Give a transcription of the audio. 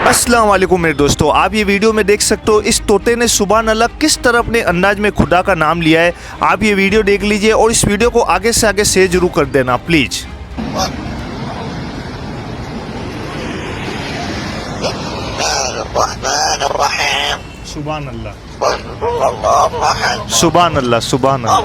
अस्सलाम वालेकुम मेरे दोस्तों, आप ये वीडियो में देख सकते हो इस तोते ने सुभान अल्लाह किस तरह अपने अंदाज में खुदा का नाम लिया है। आप ये वीडियो देख लीजिए और इस वीडियो को आगे से आगे शेयर जरूर कर देना प्लीज। सुभान अल्लाह, सुभान अल्लाह, सुभान अल्लाह।